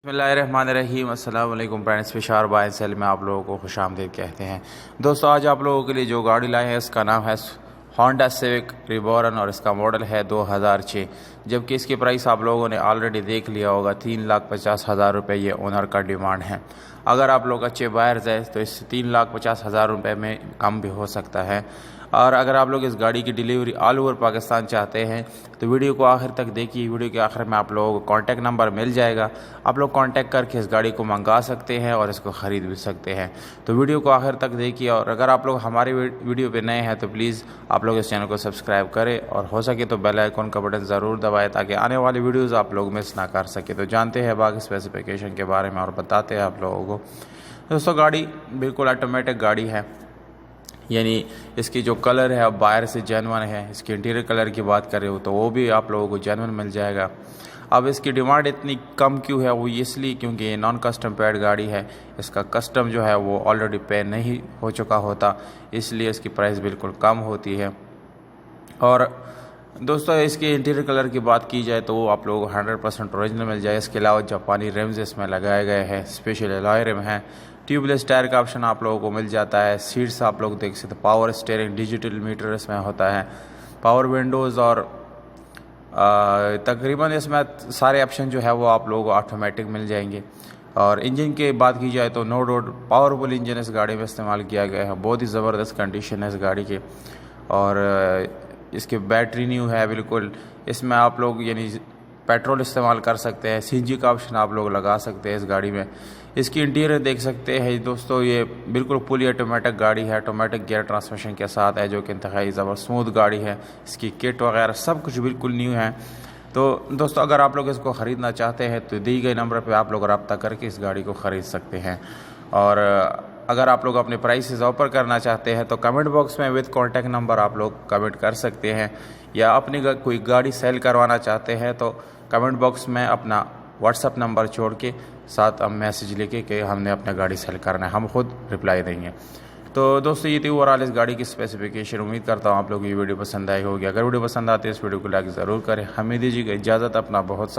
बिस्मिल्लाहिर्रहमानिर्रहीम अस्सलाम वालेकुम फ्रेंड्स। फिशार बाय सेल में आप लोगों को खुशामदीद कहते हैं। दोस्तों, आज आप लोगों के लिए जो गाड़ी लाए हैं इसका नाम है होंडा सिविक रिबॉर्न और इसका मॉडल है 2006। जबकि इसकी प्राइस आप लोगों ने ऑलरेडी देख लिया होगा, 3,50,000 रुपये ये ओनर का डिमांड है। अगर आप लोग अच्छे बायर्स हैं तो इस 3,50,000 रुपये में कम भी हो सकता है। और अगर आप लोग इस गाड़ी की डिलीवरी ऑल ओवर पाकिस्तान चाहते हैं तो वीडियो को आखिर तक देखिए। वीडियो के आखिर में आप लोगों को कॉन्टैक्ट नंबर मिल जाएगा, आप लोग कॉन्टैक्ट करके इस गाड़ी को मंगा सकते हैं और इसको ख़रीद भी सकते हैं। तो वीडियो को आखिर तक देखिए। और अगर आप लोग हमारी वीडियो पे नए हैं तो प्लीज़ आप लोग इस चैनल को सब्सक्राइब करें और हो सके तो बेल आइकन का बटन ज़रूर दबाएं ताकि आने वाली वीडियोज़ आप लोग मिस ना कर सके। तो जानते हैं बाकी स्पेसिफिकेशन के बारे में और बताते हैं आप लोगों को। दोस्तों, गाड़ी बिल्कुल ऑटोमेटिक गाड़ी है, यानी इसकी जो कलर है अब बाहर से जेनवन है। इसके इंटीरियर कलर की बात करें तो वो भी आप लोगों को जेनवन मिल जाएगा। अब इसकी डिमांड इतनी कम क्यों है, वो इसलिए क्योंकि ये नॉन कस्टम पेड गाड़ी है। इसका कस्टम जो है वो ऑलरेडी पे नहीं हो चुका होता, इसलिए इसकी प्राइस बिल्कुल कम होती है। और दोस्तों, इसके इंटीरियर कलर की बात की जाए तो वो आप लोगों को 100% ओरिजिनल मिल जाए। इसके अलावा जापानी रिम्स इसमें लगाए गए हैं, स्पेशल अलॉय रिम है। ट्यूबलेस टायर का ऑप्शन आप लोगों को मिल जाता है। सीट्स आप लोग देख सकते, पावर स्टीयरिंग, डिजिटल मीटर इसमें होता है, पावर विंडोज़ और तकरीबन इसमें सारे ऑप्शन जो है वो आप लोगों को ऑटोमेटिक मिल जाएंगे। और इंजन की बात की जाए तो नो डाउट पावरफुल इंजन इस गाड़ी में इस्तेमाल किया गया है। बहुत ही ज़बरदस्त कंडीशन है इस गाड़ी के। और इसकी बैटरी न्यू है बिल्कुल। इसमें आप लोग यानी पेट्रोल इस्तेमाल कर सकते हैं, सीएनजी का ऑप्शन आप लोग लगा सकते हैं इस गाड़ी में। इसकी इंटीरियर देख सकते हैं दोस्तों, ये बिल्कुल फुली ऑटोमेटिक गाड़ी है, ऑटोमेटिक गियर ट्रांसमिशन के साथ है, जो कि इंतहाई ज़बरदस्त स्मूथ गाड़ी है। इसकी किट वगैरह सब कुछ बिल्कुल न्यू है। तो दोस्तों, अगर आप लोग इसको ख़रीदना चाहते हैं तो दी गई नंबर पर आप लोग रब्ता करके इस गाड़ी को ख़रीद सकते हैं। और अगर आप लोग अपने प्राइसेस ऑफर करना चाहते हैं तो कमेंट बॉक्स में विद कॉन्टैक्ट नंबर आप लोग कमेंट कर सकते हैं। या अपनी कोई गाड़ी सेल करवाना चाहते हैं तो कमेंट बॉक्स में अपना व्हाट्सअप नंबर छोड़ के साथ हम मैसेज लिखे कि हमने अपना गाड़ी सेल करना है, हम खुद रिप्लाई देंगे। तो दोस्तों, ये थी ओवरऑल इस गाड़ी की स्पेसिफिकेशन। उम्मीद करता हूँ आप लोग ये वीडियो पसंद आई होगी। अगर वीडियो पसंद आती है इस वीडियो को लाइक ज़रूर करें। हमें दीजिएगा इजाज़त, अपना बहुत सारा